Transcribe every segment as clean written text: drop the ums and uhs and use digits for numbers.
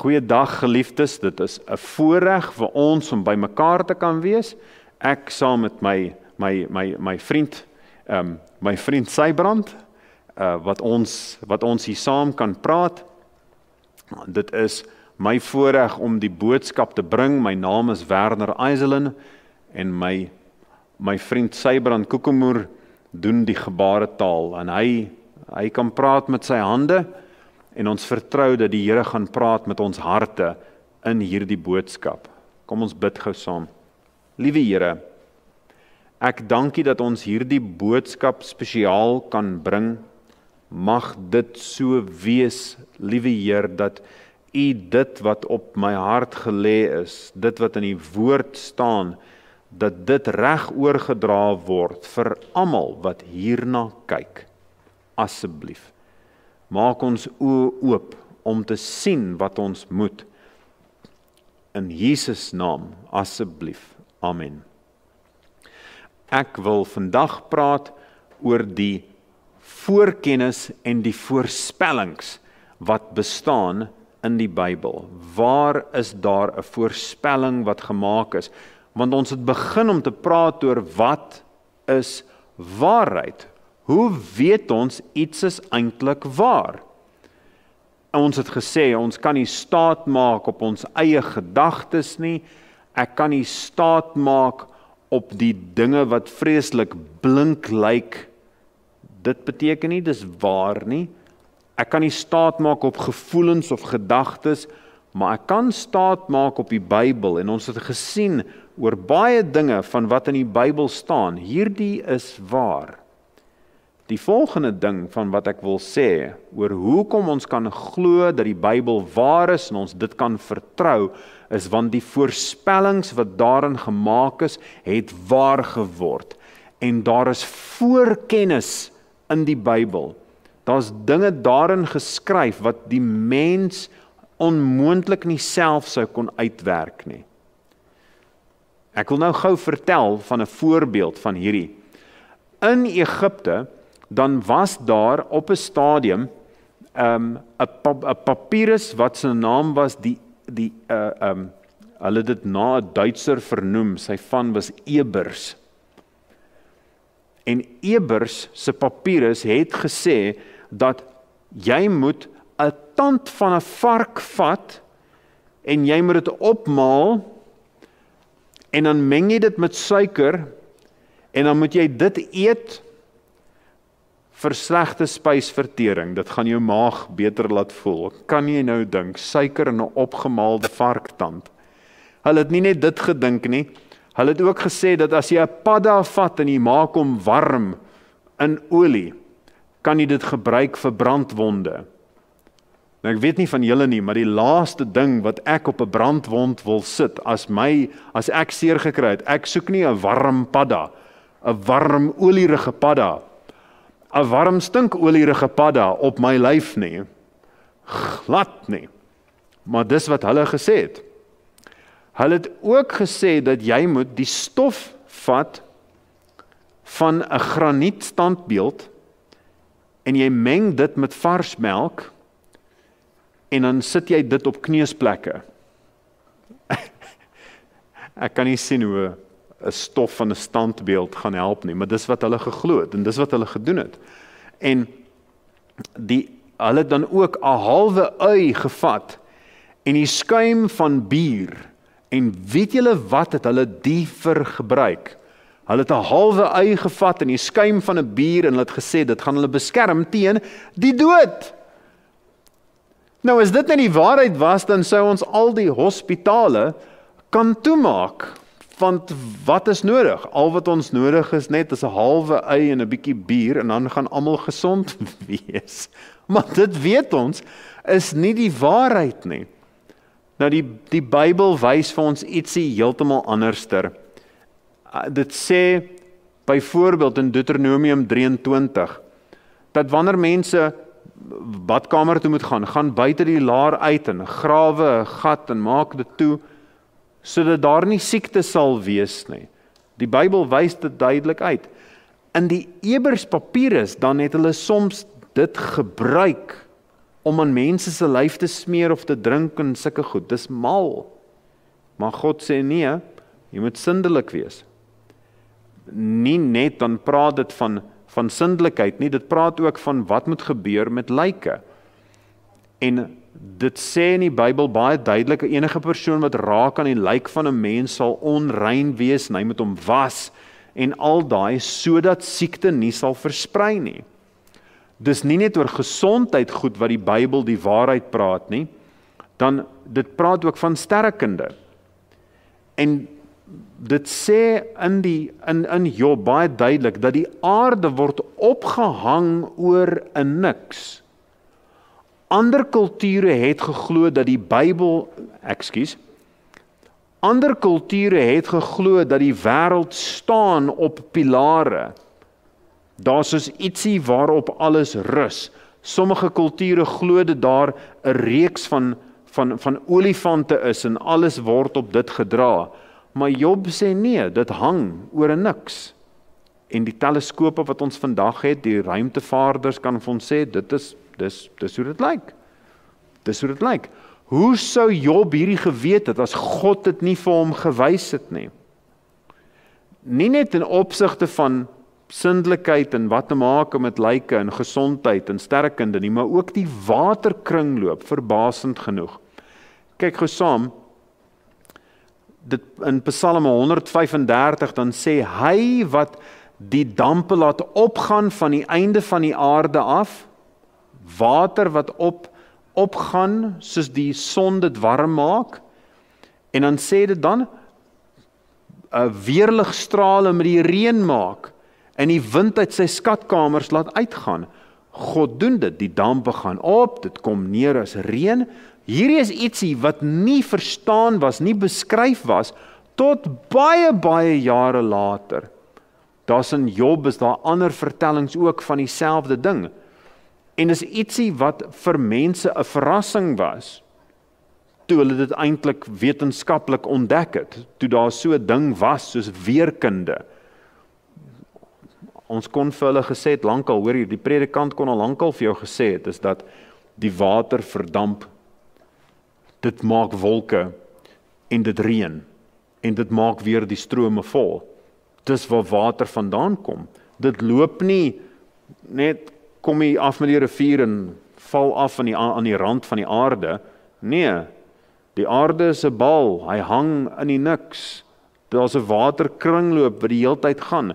Goeiedag geliefdes, dit is 'n voorreg vir ons om by mekaar te kan wees. Ek saam met my vriend, my vriend Sybrand, wat ons hier saam kan praat. Dit is my voorreg om die boodskap te bring. My naam is Werner Eiselin en my vriend Sybrand Koekemoer doen die gebaretaal en hy kan praat met sy hande. En ons vertrou dat die Here gaan praat met ons harte in hierdie boodskap. Kom ons bid gou saam. Liewe Here, ek dank U dat ons hierdie boodskap spesiaal kan bring. Mag dit so wees, liewe Heer, dat U dit wat op my hart gelê is, dit wat in die woord staan, dat dit reg oorgedra word vir almal wat hierna kyk. Asseblief. Maak ons oë oop om te sien wat ons moet. In Jesus naam, asseblief. Amen. Ek wil vandag praat oor die voorkennis en die voorspellings wat bestaan in die Bybel. Waar is daar 'n voorspelling wat gemaak is? Want ons het begin om te praat oor wat is waarheid? Hoe weet ons iets is eintlik waar? Ons het gesê, ons kan nie staat maak op ons eie gedagtes nie. Ek kan nie staat maak op die dinge wat vreeslik blink lyk. Dit beteken nie, dis waar nie. Ek kan nie staat maak op gevoelens of gedagtes, maar ek kan staat maak op die Bybel. En ons het gesien oor baie dinge van wat in die Bybel staan. Hierdie is waar. Die volgende ding van wat ek wil sê, oor hoekom ons kan glo dat die Bybel waar is en ons dit kan vertrou, is want die voorspellings wat daarin gemaak is, het waar geword. En daar is voorkennis in die Bybel. Daar's dinge daarin geskryf wat die mens onmoontlik nie self sou kon uitwerk nie. Ek wil nou gou vertel van 'n voorbeeld van hierdie. In Egipte dan was daar op 'n stadium 'n papirus wat sy naam was hulle dit na 'n Duitser vernoem, sy van was Ebers. En Ebers se papirus het gesê dat jy moet 'n tand van 'n vark vat en jy moet dit opmaal en dan meng jy dit met suiker en dan moet jy dit eet vir slegte spysvertering. Dit gaan jou maag beter laat voel. Kan jy nou dink, suiker in 'n opgemaalde varktand? Hulle het nie net dit gedink nie. Hulle het ook gesê dat as jy 'n padda vat en jy maak hom warm in olie, kan jy dit gebruik vir brandwonde. Nou ek weet nie van julle nie, maar die laaste ding wat ek op 'n brandwond wil sit, as ek seer gekry het, ek soek nie 'n warm padda, 'n warm olierige padda, 'n warm stinkolierige padda op my lyf nie. Glad nie. Maar dis wat hulle gesê het. Hulle het ook gesê dat jy moet die stof vat van 'n granietstandbeeld en jy meng dit met vars melk en dan sit jy dit op kneusplekke. Ek kan nie sien hoe 'n stof van 'n standbeeld gaan help nie, maar dis wat hulle geglo het en dis wat hulle gedoen het. En hulle het dan ook 'n halwe ui gevat en die skuim van bier. En weet julle wat het hulle die vir gebruik? Hulle het 'n halwe ui gevat en die skuim van 'n bier en hulle het gesê dit gaan hulle beskerm teen die dood. Nou as dit nie die waarheid was, dan sou ons al die hospitale kan toemaak. Want wat is nodig? Al wat ons nodig is net is 'n halwe ui en 'n bietjie bier en dan gaan almal gesond wees. Maar dit weet ons is nie die waarheid nie. Nou die Bybel wys vir ons ietsie heeltemal anderster. Dit sê byvoorbeeld in Deuteronomium 23 dat wanneer mense badkamer toe moet gaan buite die laar uit en grawe 'n gat en maak dit toe sodat daar nie siekte sal wees nie. Die Bybel wys dit duidelik uit. In die Ebers papirus dan het hulle soms dit gebruik om aan mense se lyf te smeer of te drink en sulke goed. Dis mal. Maar God sê nee, jy moet sindelik wees. Nie net dan praat dit van sindelikheid nie, dit praat ook van wat moet gebeur met lyke. En dit sê in die Bybel baie duidelik, enige persoon wat raak aan die lyk van 'n mens sal onrein wees en hy moet hom was en al daai sodat siekte nie sal versprei nie. Dis nie net oor gesondheid goed wat die Bybel die waarheid praat nie, dan dit praat ook van sterrekunde. En dit sê in Job baie duidelik dat die aarde word opgehang oor 'n niks. Ander kulture het geglo dat die Bybel, ander kulture het geglo dat die wêreld staan op pilare. Daar's soos ietsie waarop alles rus. Sommige kulture glo dat daar 'n reeks van olifante is en alles word op dit gedra. Maar Job sê nee, dit hang oor 'n niks. En die teleskope wat ons vandag het, die ruimtevaarders kan vir ons sê, dis hoe dit lyk. Dis hoe dit lyk. Hoe sou Job hierdie geweet het as God dit nie vir hom gewys het nie? Nie net in opsigte van sindelikheid en wat te maak met lyke en gesondheid en sterrekunde nie, maar ook die waterkringloop, verbasend genoeg. Kyk gou saam, dit in Psalm 135 dan sê hy wat die dampe laat opgaan van die einde van die aarde af, water wat opgaan soos die son dit warm maak, en dan sê dit dan weerligstrale met die reën maak en die wind uit sy skatkamers laat uitgaan. God doen dit, die dampe gaan op, dit kom neer as reën. Hierdie is ietsie wat nie verstaan was, nie beskryf was, tot baie jare later. Daar's in Job is daar ander vertellings ook van dieselfde ding. En is ietsie wat vir mense 'n verrassing was, toe hulle dit eintlik wetenskaplik ontdek het, toe daar so 'n ding was soos weerkunde. Ons kon vir hulle gesê het lankal, hoor hier, die predikant kon al lankal vir jou gesê het, is dat die water verdamp, dit maak wolke, en dit reën, en dit maak weer die strome vol. Dis waar water vandaan kom. Dit loop nie, net kom jy af met die rivier en val af aan die rand van die aarde. Nee, die aarde is 'n bal, hy hang in die niks. Daar's 'n waterkringloop wat die heeltyd gaan.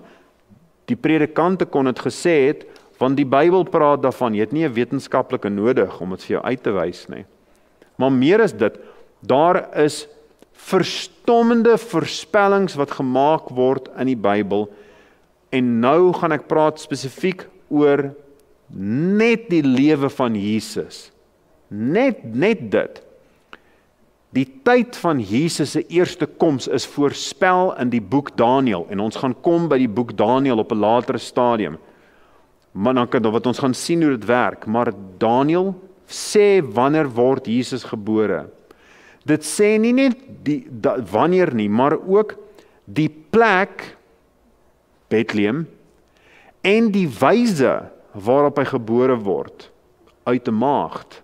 Die predikante kon dit gesê het, want die Bybel praat daarvan, jy het nie 'n wetenskaplike nodig om dit vir jou uit te wys nie. Maar meer is dit, daar is verstommende voorspellings wat gemaak word in die Bybel, en nou gaan ek praat spesifiek oor net die lewe van Jesus. Net dit. Die tyd van Jesus se eerste koms is voorspel in die boek Daniël, en ons gaan kom by die boek Daniël op 'n latere stadium. Maar dan kan wat ons gaan sien hoe dit werk, maar Daniël sê wanneer word Jesus gebore. Dit sê nie net wanneer nie, maar ook die plek, Bethlehem, en die wyse waarop hy gebore word, uit 'n maagd,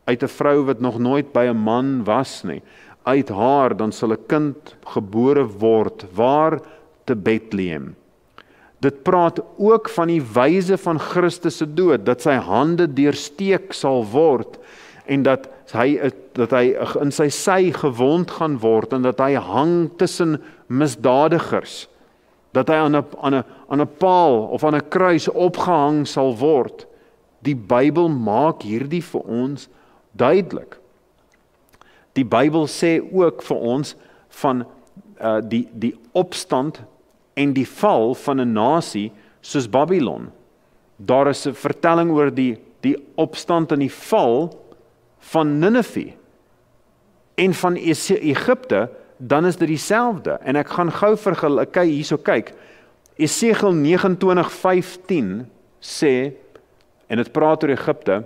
uit 'n vrou wat nog nooit by 'n man was nie, uit haar dan sal 'n kind gebore word, waar? Te Bethlehem. Dit praat ook van die wyse van Christus se dood, dat sy hande deursteek sal word, en dat hy in sy sy gewond gaan word, en dat hy hang tussen misdadigers, dat hy aan 'n paal of aan 'n kruis opgehang sal word. Die Bybel maak hierdie vir ons duidelik. Die Bybel sê ook vir ons van die opstand en die val van 'n nasie soos Babylon. Daar is 'n vertelling oor die opstand en die val van Ninive en van Egipte, dan is dit dieselfde. En ek gaan gou hierso kyk. Esegiel 29:15 sê, en dit praat oor Egipte,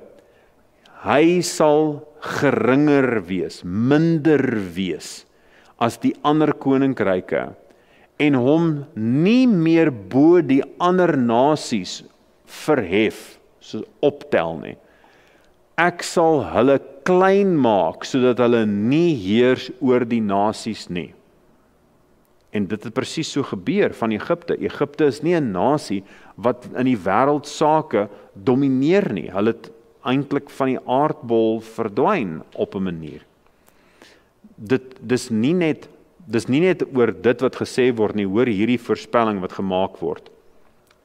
hy sal geringer wees, minder wees as die ander koninkryke, en hom nie meer bo die ander nasies verhef, so optel nie. ek sal hulle klein maak, sodat hulle nie heers oor die nasies nie. En dit het presies so gebeur van Egipte. Egipte is nie 'n nasie wat in die wêreld sake domineer nie. Hulle het eintlik van die aardbol verdwyn op 'n manier. Dis nie net oor dit wat gesê word nie, hoor hierdie voorspelling wat gemaak word.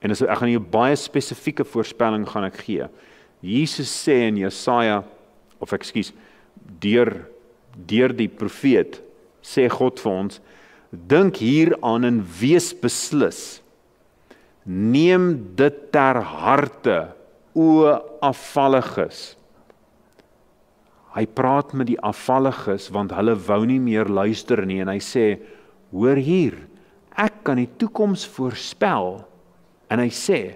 En ek gaan hier 'n baie spesifieke voorspelling gaan ek gee. Jesus sê in Jesaja, deur die profeet, sê God vir ons, dink hieraan en wees beslis. Neem dit ter harte, o afvalliges. Hy praat met die afvalliges, want hulle wou nie meer luister nie, en hy sê, hoor hier, ek kan die toekoms voorspel, en hy sê,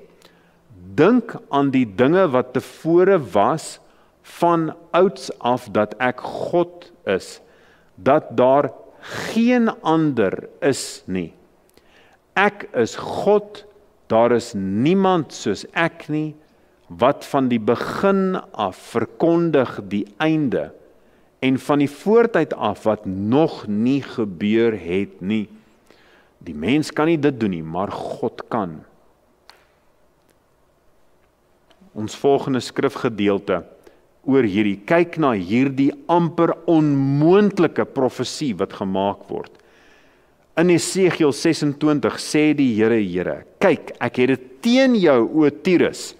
dink aan die dinge wat tevore was, van ouds af dat ek God is, dat daar geen ander is nie. Ek is God, daar is niemand soos ek nie, wat van die begin af verkondig die einde, en van die voortyd af wat nog nie gebeur het nie. Die mens kan nie dit doen nie, maar God kan. Ons volgende skrifgedeelte oor hierdie, kyk na hierdie amper onmoontlike profesie wat gemaak word. In Esegiel 26 sê die Here, kyk, ek het dit teen jou, o Tyrus.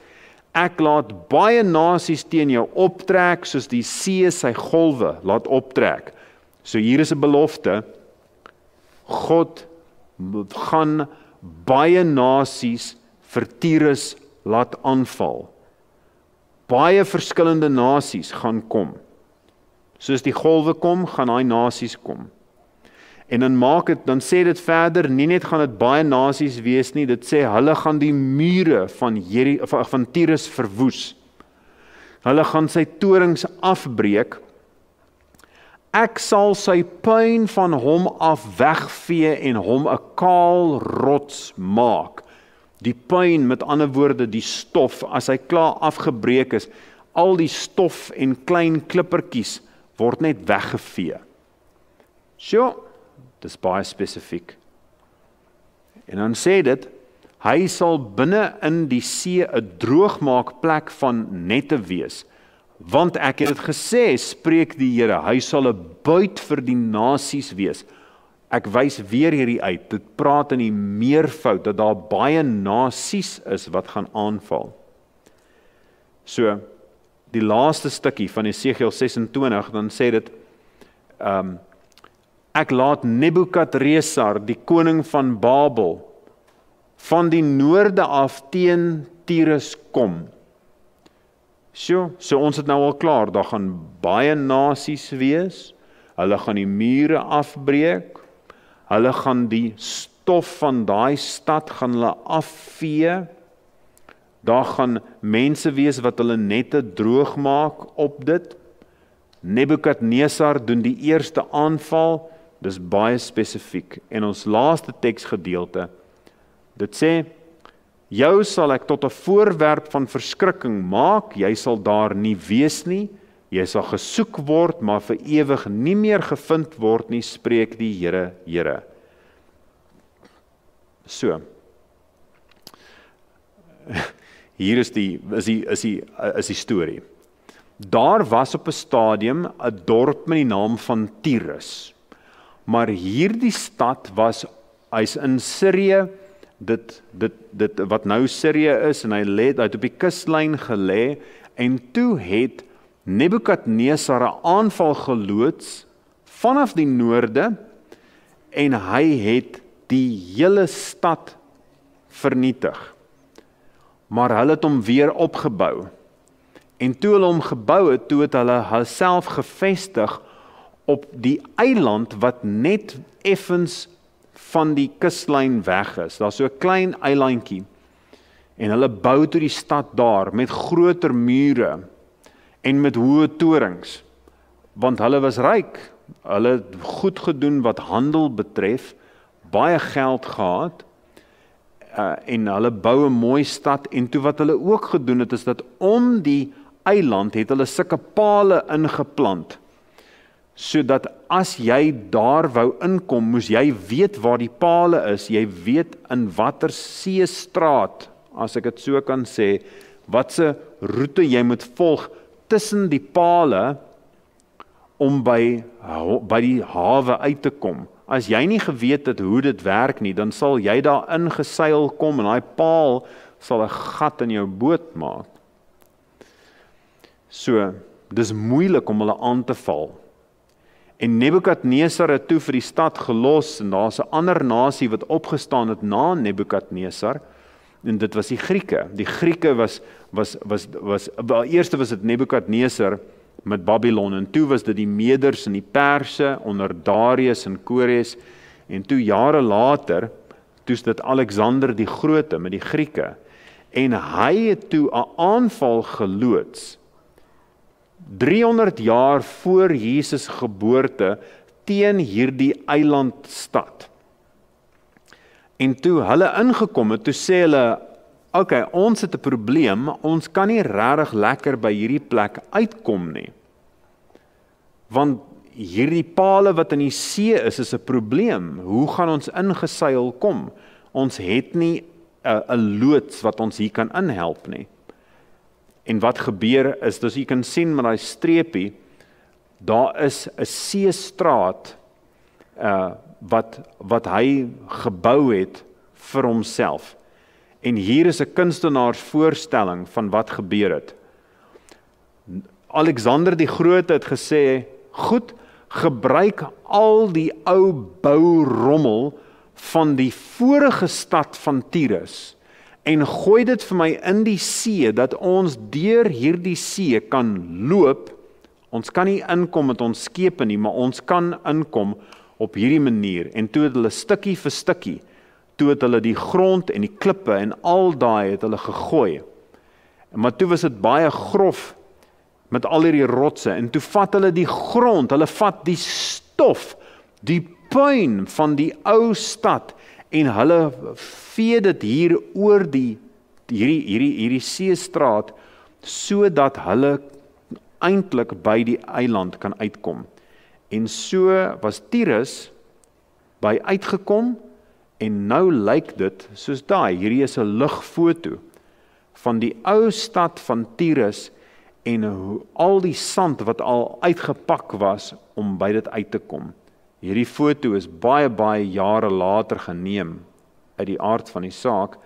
Ek laat baie nasies teen jou optrek, soos die see sy golwe laat optrek. So hier is 'n belofte, God gaan baie nasies vir Tyrus laat aanval. Baie verskillende nasies gaan kom. Soos die golwe kom, gaan daai nasies kom. En dan sê dit verder, nie net gaan dit baie nasies wees nie, dit sê hulle gaan die mure van Tyrus verwoes. Hulle gaan sy torings afbreek. Ek sal sy puin van hom af wegvee en hom 'n kaal rots maak. Die puin, met ander woorde, die stof, as hy klaar afgebreek is, al die stof en klein klippertjies word net weggevee. So, dis baie spesifiek. En dan sê dit, hy sal binne in die see 'n droogmaakplek van nette wees, want ek het dit gesê, spreek die Here, hy sal 'n buit vir die nasies wees. Ek wys weer hierdie uit, dit praat in die meervoud, dat daar baie nasies is wat gaan aanval. So, die laaste stukkie van Esegiel 26, dan sê dit, ek laat Nebukadresar, die koning van Babel, van die noorde af teen Tyrus kom. So ons het nou al klaar, daar gaan baie nasies wees, hulle gaan die mure afbreek, hulle gaan die stof van daai stad gaan hulle afvee, daar gaan mense wees wat hulle nette droog maak op dit. Nebukadnesar doen die eerste aanval, dis baie spesifiek. En ons laaste teksgedeelte, dit sê, jou sal ek tot 'n voorwerp van verskrikking maak, jy sal daar nie wees nie, jy sal gesoek word, maar vir ewig nie meer gevind word nie, spreek die Here, Here. So, hier is die storie. Daar was op 'n stadium 'n dorp met die naam van Tyrus. Maar hierdie stad hy's in Sirië, dit wat nou Sirië is, en hy het op die kuslyn gelê, en toe het Nebukadnesar 'n aanval geloods vanaf die noorde, en hy het die hele stad vernietig. Maar hulle het hom weer opgebou. En toe hulle hom gebou het, toe het hulle hulself gevestig op die eiland wat net effens van die kuslyn weg is. Daar's so 'n klein eilandjie. En hulle bou toe die stad daar met groter mure en met hoë torings. Want hulle was ryk. Hulle het goed gedoen wat handel betref, baie geld gehad. En hulle bou 'n mooi stad, en toe wat hulle ook gedoen het, is dat om die eiland het hulle sulke pale ingeplant, sodat as jy daar wou inkom, moes jy weet waar die pale is, jy weet in watter seestraat, as ek dit so kan sê, watse roete jy moet volg tussen die pale, om by die hawe uit te kom. As jy nie geweet het hoe dit werk nie, dan sal jy daar ingeseil kom, en daai paal sal 'n gat in jou boot maak. So, dis moeilik om hulle aan te val. En Nebukadnesar het toe vir die stad gelos, en daar's 'n ander nasie wat opgestaan het na Nebukadnesar, en dit was die Grieke. Die Grieke was eerste was dit Nebukadnesar met Babylon, en toe was dit die Meders en die Perse onder Darius en Kores, en toe jare later, toe is dit Alexander die Grote met die Grieke, en hy het toe 'n aanval geloods 300 jaar voor Jesus geboorte teen hierdie eilandstad. En toe hulle ingekom het, toe sê hulle, okay, ons het 'n probleem, ons kan nie regtig lekker by hierdie plek uitkom nie. Want hierdie pale wat in die see is 'n probleem. Hoe gaan ons ingeseil kom? Ons het nie 'n loods wat ons hier kan inhelp nie. En wat gebeur is, dus jy kan sien met daai streepie, daar is 'n seestraat wat hy gebou het vir homself. En hier is 'n kunstenaarsvoorstelling van wat gebeur het. Alexander die Grote het gesê, goed, gebruik al die ou bourommel van die vorige stad van Tyrus en gooi dit vir my in die see, dat ons deur hierdie see kan loop. Ons kan nie inkom met ons skepe nie, maar ons kan inkom op hierdie manier. En toe het hulle stukkie vir stukkie, toe het hulle die grond en die klippe en al daai het hulle gegooi. Maar toe was dit baie grof met al hierdie rotse, en toe vat hulle die grond, hulle vat die stof, die puin van die ou stad, en hulle vee dit hier oor hierdie seestraat, sodat hulle eintlik by die eiland kan uitkom. En so was Tyrus by uitgekom, en nou lyk dit soos daai, hierdie is 'n lugfoto van die ou stad van Tyrus, en al die sand wat al uitgepak was om by dit uit te kom. Hierdie foto is baie jare later geneem uit die aard van die saak.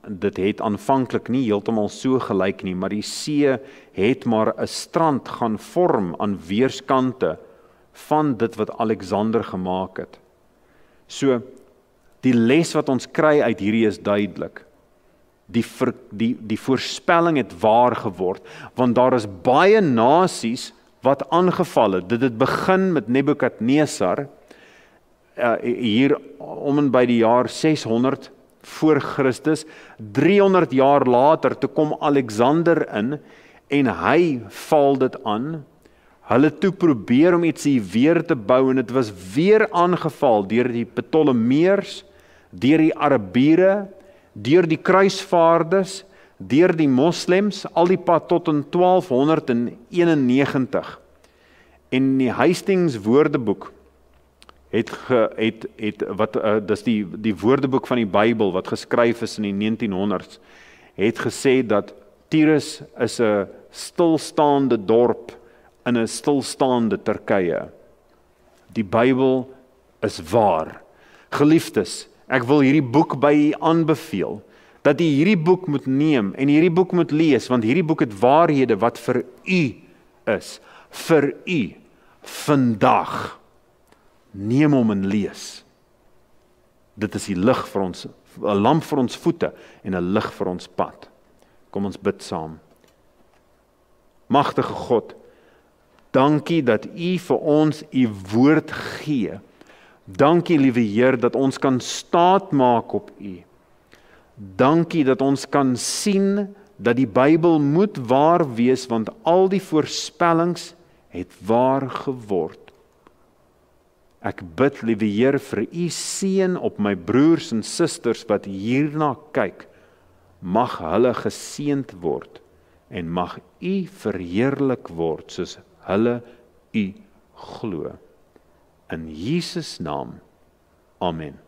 Dit het aanvanklik nie heeltemal so gelyk nie, maar die see het maar 'n strand gaan vorm aan weerskante van dit wat Alexander gemaak het. So, die les wat ons kry uit hierdie is duidelik. Die voorspelling het waar geword, want daar is baie nasies wat aangeval het. Dit het begin met Nebukadnesar, hier om en by die jaar 600 voor Christus, 300 jaar later, toe kom Alexander in, en hy val dit aan. Hulle toe probeer om iets hier weer te bou, en dit was weer aangeval deur die Ptolemeërs, deur die Arabiere, deur die kruisvaarders, deur die moslems, al die pad tot in 1291. En die Hastings Woordeboek dis die Woordeboek van die Bybel wat geskryf is in die 1900s, het gesê dat Tyrus is 'n stilstaande dorp in 'n stilstaande Turkye. Die Bybel is waar. Geliefdes, ek wil hierdie boek by u aanbeveel, dat u hierdie boek moet neem en hierdie boek moet lees, want hierdie boek het waarhede wat vir u is, vir u, vandag. Neem hom en lees. Dit is die lig vir ons, 'n lamp vir ons voete en 'n lig vir ons pad. Kom ons bid saam. Magtige God, dankie dat u vir ons u woord gee. Dankie, liewe Heer, dat ons kan staat maak op u. Dankie dat ons kan sien dat die Bybel moet waar wees, want al die voorspellings het waar geword. Ek bid, liewe Heer, vir u seën op my broers en susters wat hierna kyk. Mag hulle geseënd word en mag U verheerlik word soos hulle U glo. In Jesus naam. Amen.